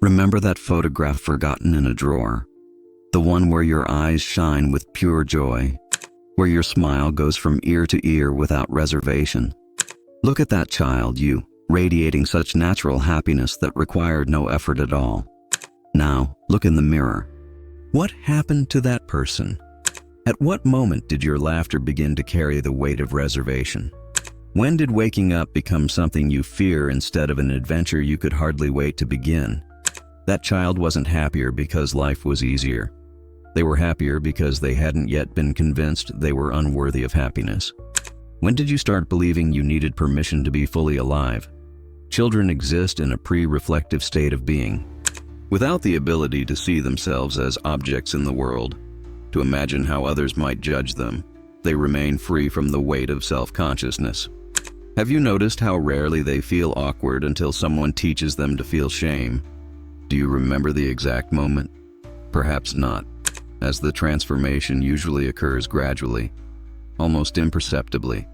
Remember that photograph forgotten in a drawer? The one where your eyes shine with pure joy, where your smile goes from ear to ear without reservation. Look at that child, you, radiating such natural happiness that required no effort at all. Now, look in the mirror. What happened to that person? At what moment did your laughter begin to carry the weight of reservation? When did waking up become something you fear instead of an adventure you could hardly wait to begin? That child wasn't happier because life was easier. They were happier because they hadn't yet been convinced they were unworthy of happiness. When did you start believing you needed permission to be fully alive? Children exist in a pre-reflective state of being. Without the ability to see themselves as objects in the world, to imagine how others might judge them, they remain free from the weight of self-consciousness. Have you noticed how rarely they feel awkward until someone teaches them to feel shame? Do you remember the exact moment? Perhaps not, as the transformation usually occurs gradually, almost imperceptibly.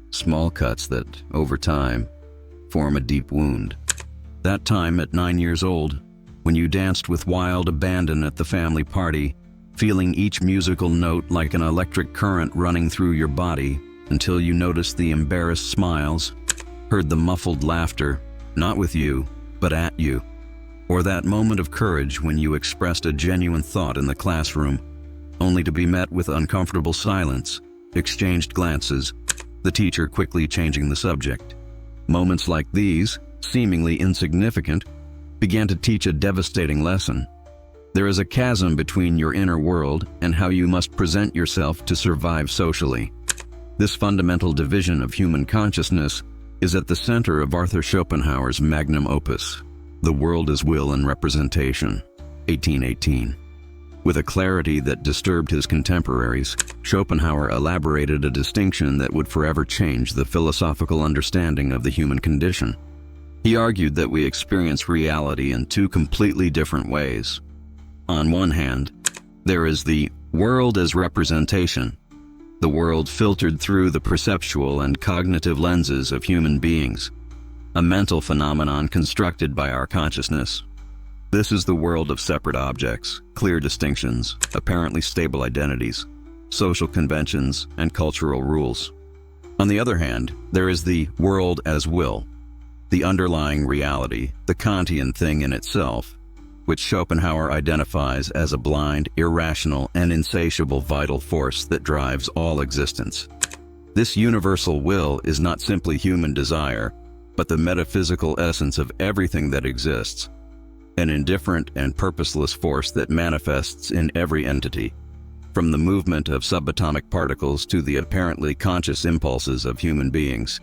Small cuts that, over time, form a deep wound. That time at 9 years old, when you danced with wild abandon at the family party, feeling each musical note like an electric current running through your body until you noticed the embarrassed smiles, heard the muffled laughter, not with you, but at you. Or that moment of courage when you expressed a genuine thought in the classroom, only to be met with uncomfortable silence, exchanged glances, the teacher quickly changing the subject. Moments like these, seemingly insignificant, began to teach a devastating lesson. There is a chasm between your inner world and how you must present yourself to survive socially. This fundamental division of human consciousness is at the center of Arthur Schopenhauer's magnum opus, The World as Will and Representation, 1818. With a clarity that disturbed his contemporaries, Schopenhauer elaborated a distinction that would forever change the philosophical understanding of the human condition. He argued that we experience reality in two completely different ways. On one hand, there is the world as representation, the world filtered through the perceptual and cognitive lenses of human beings, a mental phenomenon constructed by our consciousness. This is the world of separate objects, clear distinctions, apparently stable identities, social conventions, and cultural rules. On the other hand, there is the world as will, the underlying reality, the Kantian thing in itself, which Schopenhauer identifies as a blind, irrational, and insatiable vital force that drives all existence. This universal will is not simply human desire, but the metaphysical essence of everything that exists, an indifferent and purposeless force that manifests in every entity, from the movement of subatomic particles to the apparently conscious impulses of human beings.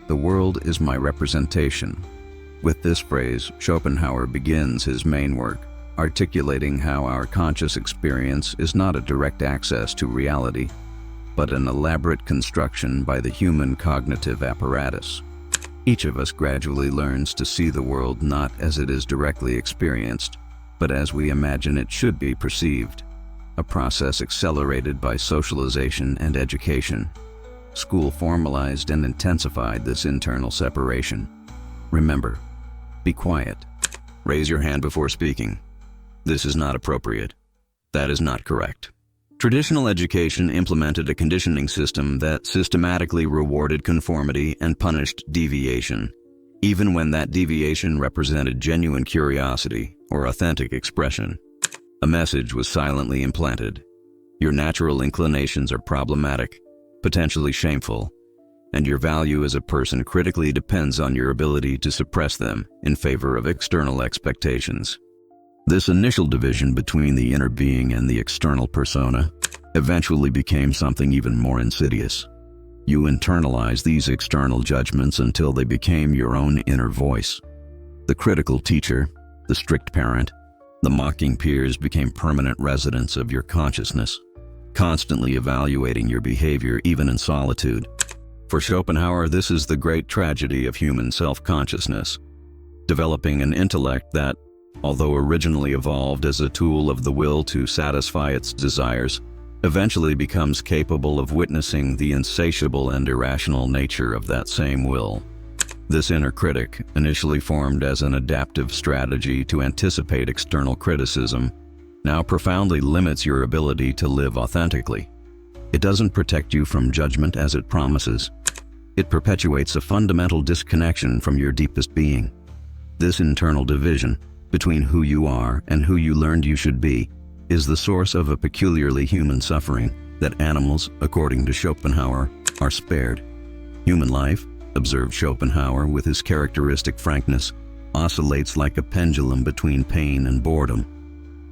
The world is my representation. With this phrase, Schopenhauer begins his main work, articulating how our conscious experience is not a direct access to reality, but an elaborate construction by the human cognitive apparatus. Each of us gradually learns to see the world not as it is directly experienced, but as we imagine it should be perceived, a process accelerated by socialization and education. School formalized and intensified this internal separation. Remember, be quiet. Raise your hand before speaking. This is not appropriate. That is not correct. Traditional education implemented a conditioning system that systematically rewarded conformity and punished deviation, even when that deviation represented genuine curiosity or authentic expression. A message was silently implanted. Your natural inclinations are problematic, potentially shameful, and your value as a person critically depends on your ability to suppress them in favor of external expectations. This initial division between the inner being and the external persona eventually became something even more insidious. You internalized these external judgments until they became your own inner voice. The critical teacher, the strict parent, the mocking peers became permanent residents of your consciousness, constantly evaluating your behavior even in solitude. For Schopenhauer, this is the great tragedy of human self-consciousness, developing an intellect that, although originally evolved as a tool of the will to satisfy its desires, eventually becomes capable of witnessing the insatiable and irrational nature of that same will. This inner critic, initially formed as an adaptive strategy to anticipate external criticism, now profoundly limits your ability to live authentically. It doesn't protect you from judgment as it promises. It perpetuates a fundamental disconnection from your deepest being. This internal division between who you are and who you learned you should be is the source of a peculiarly human suffering that animals, according to Schopenhauer, are spared. Human life, observed Schopenhauer with his characteristic frankness, oscillates like a pendulum between pain and boredom.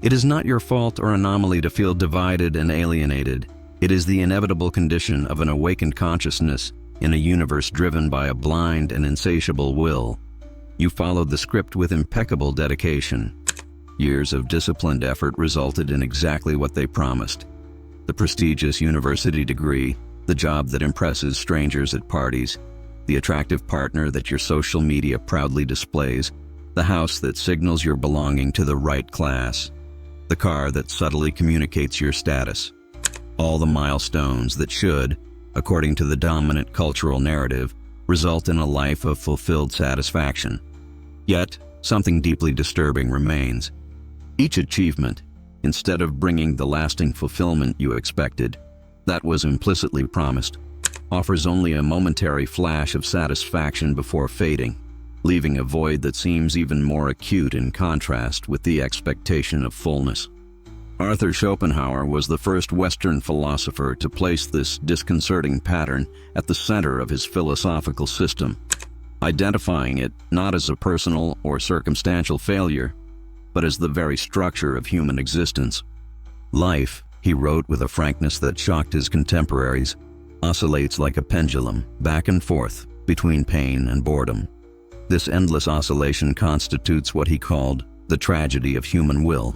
It is not your fault or anomaly to feel divided and alienated. It is the inevitable condition of an awakened consciousness in a universe driven by a blind and insatiable will. You followed the script with impeccable dedication. Years of disciplined effort resulted in exactly what they promised: the prestigious university degree, the job that impresses strangers at parties, the attractive partner that your social media proudly displays, the house that signals your belonging to the right class, the car that subtly communicates your status. All the milestones that should, according to the dominant cultural narrative, result in a life of fulfilled satisfaction. Yet, something deeply disturbing remains. Each achievement, instead of bringing the lasting fulfillment you expected, that was implicitly promised, offers only a momentary flash of satisfaction before fading, leaving a void that seems even more acute in contrast with the expectation of fullness. Arthur Schopenhauer was the first Western philosopher to place this disconcerting pattern at the center of his philosophical system, identifying it not as a personal or circumstantial failure, but as the very structure of human existence. Life, he wrote with a frankness that shocked his contemporaries, oscillates like a pendulum, back and forth, between pain and boredom. This endless oscillation constitutes what he called the tragedy of human will.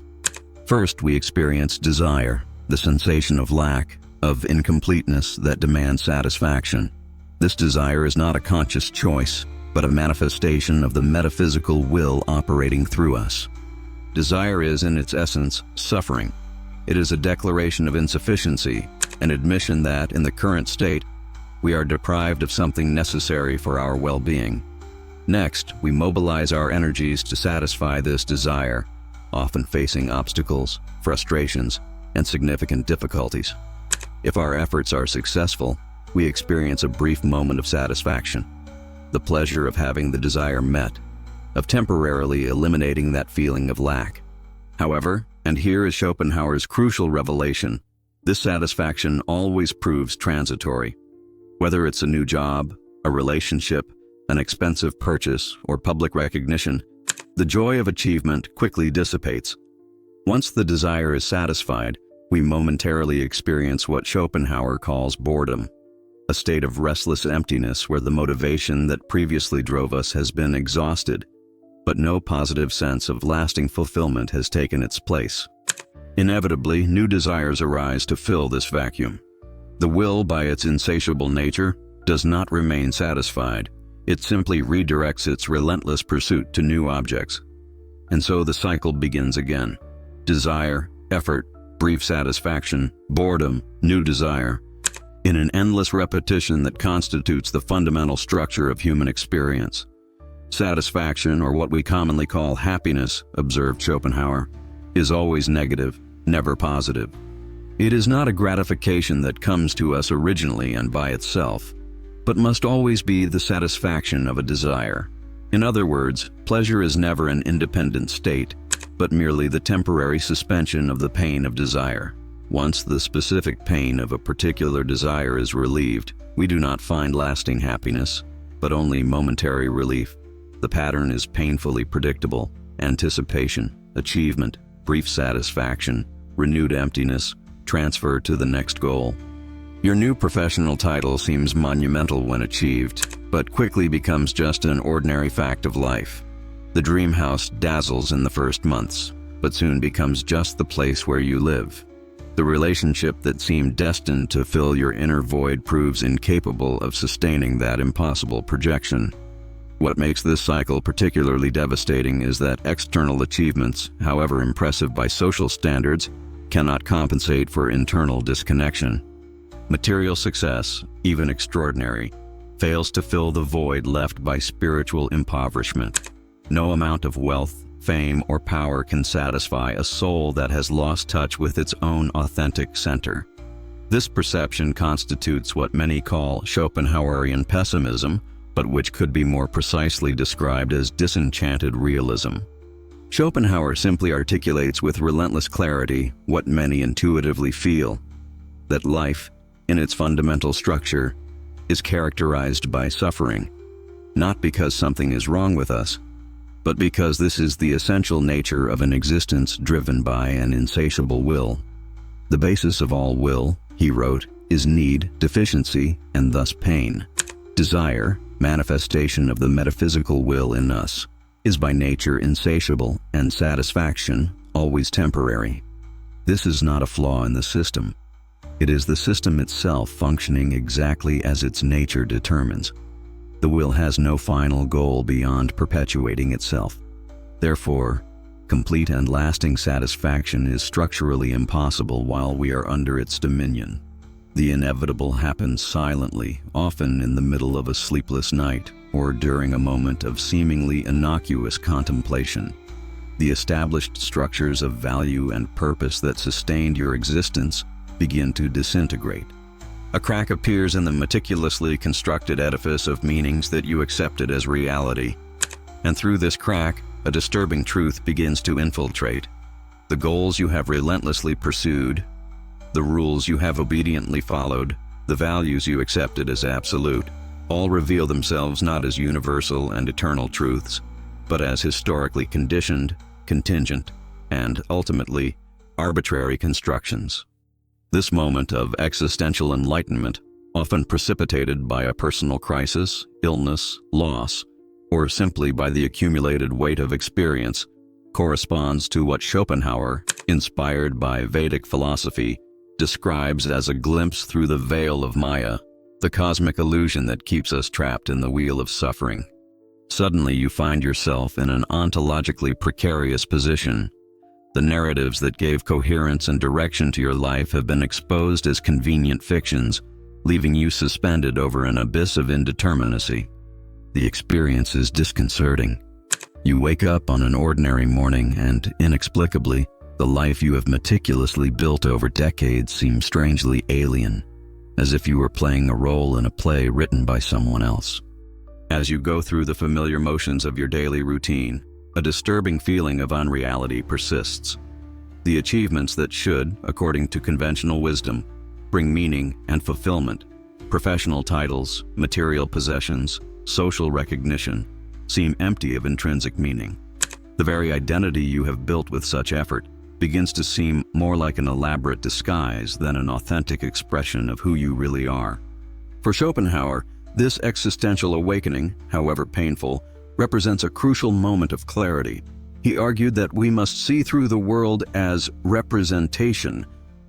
First, we experience desire, the sensation of lack, of incompleteness that demands satisfaction. This desire is not a conscious choice, but a manifestation of the metaphysical will operating through us. Desire is, in its essence, suffering. It is a declaration of insufficiency, an admission that, in the current state, we are deprived of something necessary for our well-being. Next, we mobilize our energies to satisfy this desire, often facing obstacles, frustrations, and significant difficulties. If our efforts are successful, we experience a brief moment of satisfaction, the pleasure of having the desire met, of temporarily eliminating that feeling of lack. However, and here is Schopenhauer's crucial revelation, this satisfaction always proves transitory. Whether it's a new job, a relationship, an expensive purchase, or public recognition, the joy of achievement quickly dissipates. Once the desire is satisfied, we momentarily experience what Schopenhauer calls boredom, a state of restless emptiness where the motivation that previously drove us has been exhausted, but no positive sense of lasting fulfillment has taken its place. Inevitably, new desires arise to fill this vacuum. The will, by its insatiable nature, does not remain satisfied. It simply redirects its relentless pursuit to new objects. And so the cycle begins again. Desire, effort, brief satisfaction, boredom, new desire, in an endless repetition that constitutes the fundamental structure of human experience. Satisfaction, or what we commonly call happiness, observed Schopenhauer, is always negative, never positive. It is not a gratification that comes to us originally and by itself, but must always be the satisfaction of a desire. In other words, pleasure is never an independent state, but merely the temporary suspension of the pain of desire. Once the specific pain of a particular desire is relieved, we do not find lasting happiness, but only momentary relief. The pattern is painfully predictable: anticipation, achievement, brief satisfaction, renewed emptiness, transfer to the next goal. Your new professional title seems monumental when achieved, but quickly becomes just an ordinary fact of life. The dream house dazzles in the first months, but soon becomes just the place where you live. The relationship that seemed destined to fill your inner void proves incapable of sustaining that impossible projection. What makes this cycle particularly devastating is that external achievements, however impressive by social standards, cannot compensate for internal disconnection. Material success, even extraordinary, fails to fill the void left by spiritual impoverishment. No amount of wealth, fame, or power can satisfy a soul that has lost touch with its own authentic center. This perception constitutes what many call Schopenhauerian pessimism, but which could be more precisely described as disenchanted realism. Schopenhauer simply articulates with relentless clarity what many intuitively feel, that life, in its fundamental structure, is characterized by suffering, not because something is wrong with us, but because this is the essential nature of an existence driven by an insatiable will. The basis of all will, he wrote, is need, deficiency, and thus pain. Desire, manifestation of the metaphysical will in us, is by nature insatiable, and satisfaction, always temporary. This is not a flaw in the system. It is the system itself functioning exactly as its nature determines. The will has no final goal beyond perpetuating itself. Therefore, complete and lasting satisfaction is structurally impossible while we are under its dominion. The inevitable happens silently, often in the middle of a sleepless night or during a moment of seemingly innocuous contemplation. The established structures of value and purpose that sustained your existence begin to disintegrate. A crack appears in the meticulously constructed edifice of meanings that you accepted as reality, and through this crack, a disturbing truth begins to infiltrate. The goals you have relentlessly pursued, the rules you have obediently followed, the values you accepted as absolute, all reveal themselves not as universal and eternal truths, but as historically conditioned, contingent, and, ultimately, arbitrary constructions. This moment of existential enlightenment, often precipitated by a personal crisis, illness, loss, or simply by the accumulated weight of experience, corresponds to what Schopenhauer, inspired by Vedic philosophy, describes as a glimpse through the veil of Maya, the cosmic illusion that keeps us trapped in the wheel of suffering. Suddenly you find yourself in an ontologically precarious position. The narratives that gave coherence and direction to your life have been exposed as convenient fictions, leaving you suspended over an abyss of indeterminacy. The experience is disconcerting. You wake up on an ordinary morning and, inexplicably, the life you have meticulously built over decades seems strangely alien, as if you were playing a role in a play written by someone else. As you go through the familiar motions of your daily routine, a disturbing feeling of unreality persists. The achievements that should, according to conventional wisdom, bring meaning and fulfillment, professional titles, material possessions, social recognition, seem empty of intrinsic meaning. The very identity you have built with such effort begins to seem more like an elaborate disguise than an authentic expression of who you really are. For Schopenhauer, this existential awakening, however painful, represents a crucial moment of clarity. He argued that we must see through the world as representation,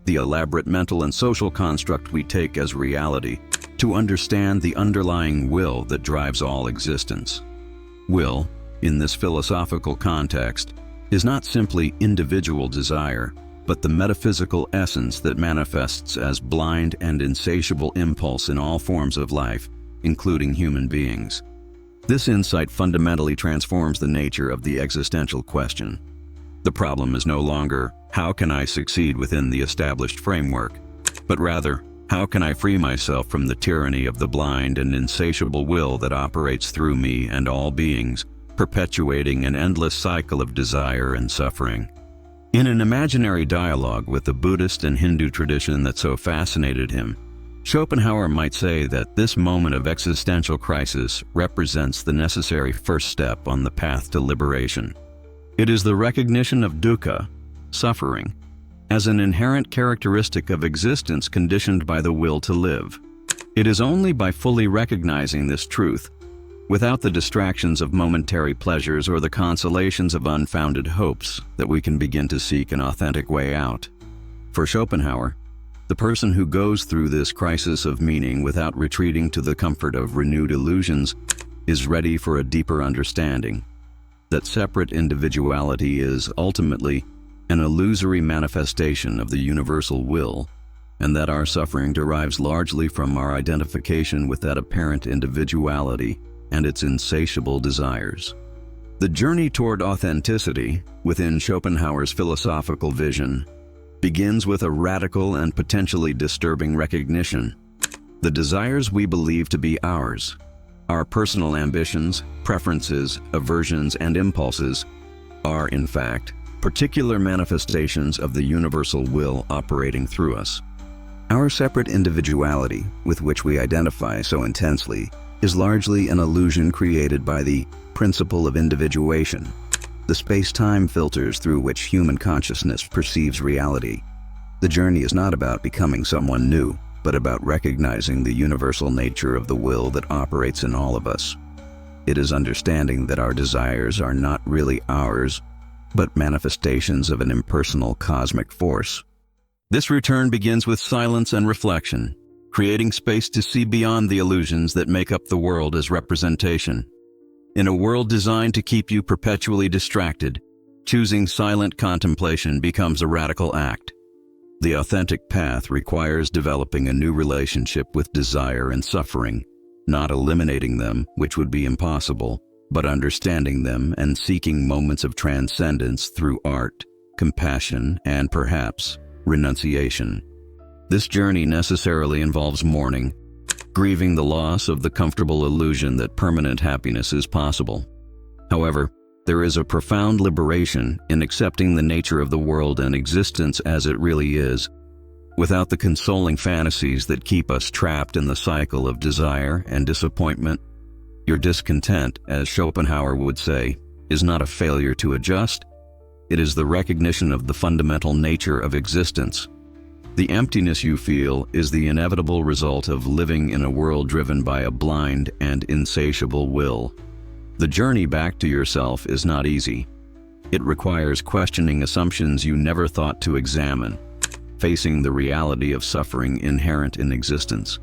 the elaborate mental and social construct we take as reality, to understand the underlying will that drives all existence. Will, in this philosophical context, is not simply individual desire, but the metaphysical essence that manifests as blind and insatiable impulse in all forms of life, including human beings. This insight fundamentally transforms the nature of the existential question. The problem is no longer, how can I succeed within the established framework, but rather, how can I free myself from the tyranny of the blind and insatiable will that operates through me and all beings, perpetuating an endless cycle of desire and suffering. In an imaginary dialogue with the Buddhist and Hindu tradition that so fascinated him, Schopenhauer might say that this moment of existential crisis represents the necessary first step on the path to liberation. It is the recognition of dukkha, suffering, as an inherent characteristic of existence conditioned by the will to live. It is only by fully recognizing this truth, without the distractions of momentary pleasures or the consolations of unfounded hopes, that we can begin to seek an authentic way out. For Schopenhauer, the person who goes through this crisis of meaning without retreating to the comfort of renewed illusions is ready for a deeper understanding that separate individuality is ultimately an illusory manifestation of the universal will, and that our suffering derives largely from our identification with that apparent individuality and its insatiable desires. The journey toward authenticity, within Schopenhauer's philosophical vision, begins with a radical and potentially disturbing recognition. The desires we believe to be ours, our personal ambitions, preferences, aversions, and impulses, are, in fact, particular manifestations of the universal will operating through us. Our separate individuality, with which we identify so intensely, is largely an illusion created by the principle of individuation, the space-time filters through which human consciousness perceives reality. The journey is not about becoming someone new, but about recognizing the universal nature of the will that operates in all of us. It is understanding that our desires are not really ours, but manifestations of an impersonal cosmic force. This return begins with silence and reflection, creating space to see beyond the illusions that make up the world as representation. In a world designed to keep you perpetually distracted, choosing silent contemplation becomes a radical act. The authentic path requires developing a new relationship with desire and suffering, not eliminating them, which would be impossible, but understanding them and seeking moments of transcendence through art, compassion, and perhaps renunciation. This journey necessarily involves mourning, grieving the loss of the comfortable illusion that permanent happiness is possible. However, there is a profound liberation in accepting the nature of the world and existence as it really is, without the consoling fantasies that keep us trapped in the cycle of desire and disappointment. Your discontent, as Schopenhauer would say, is not a failure to adjust. It is the recognition of the fundamental nature of existence. The emptiness you feel is the inevitable result of living in a world driven by a blind and insatiable will. The journey back to yourself is not easy. It requires questioning assumptions you never thought to examine, facing the reality of suffering inherent in existence,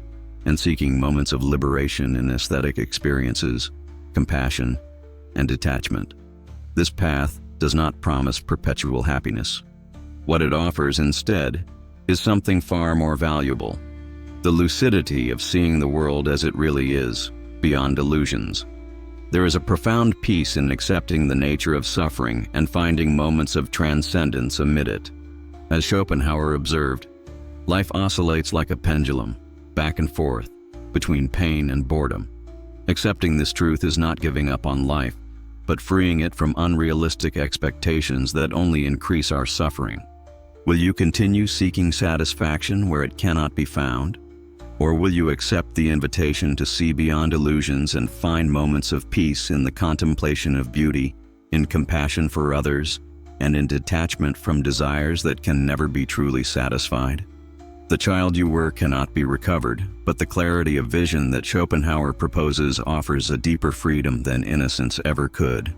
and seeking moments of liberation in aesthetic experiences, compassion, and detachment. This path does not promise perpetual happiness. What it offers instead is something far more valuable: the lucidity of seeing the world as it really is, beyond illusions. There is a profound peace in accepting the nature of suffering and finding moments of transcendence amid it. As Schopenhauer observed, life oscillates like a pendulum, back and forth, between pain and boredom. Accepting this truth is not giving up on life, but freeing it from unrealistic expectations that only increase our suffering. Will you continue seeking satisfaction where it cannot be found? Or will you accept the invitation to see beyond illusions and find moments of peace in the contemplation of beauty, in compassion for others, and in detachment from desires that can never be truly satisfied? The child you were cannot be recovered, but the clarity of vision that Schopenhauer proposes offers a deeper freedom than innocence ever could.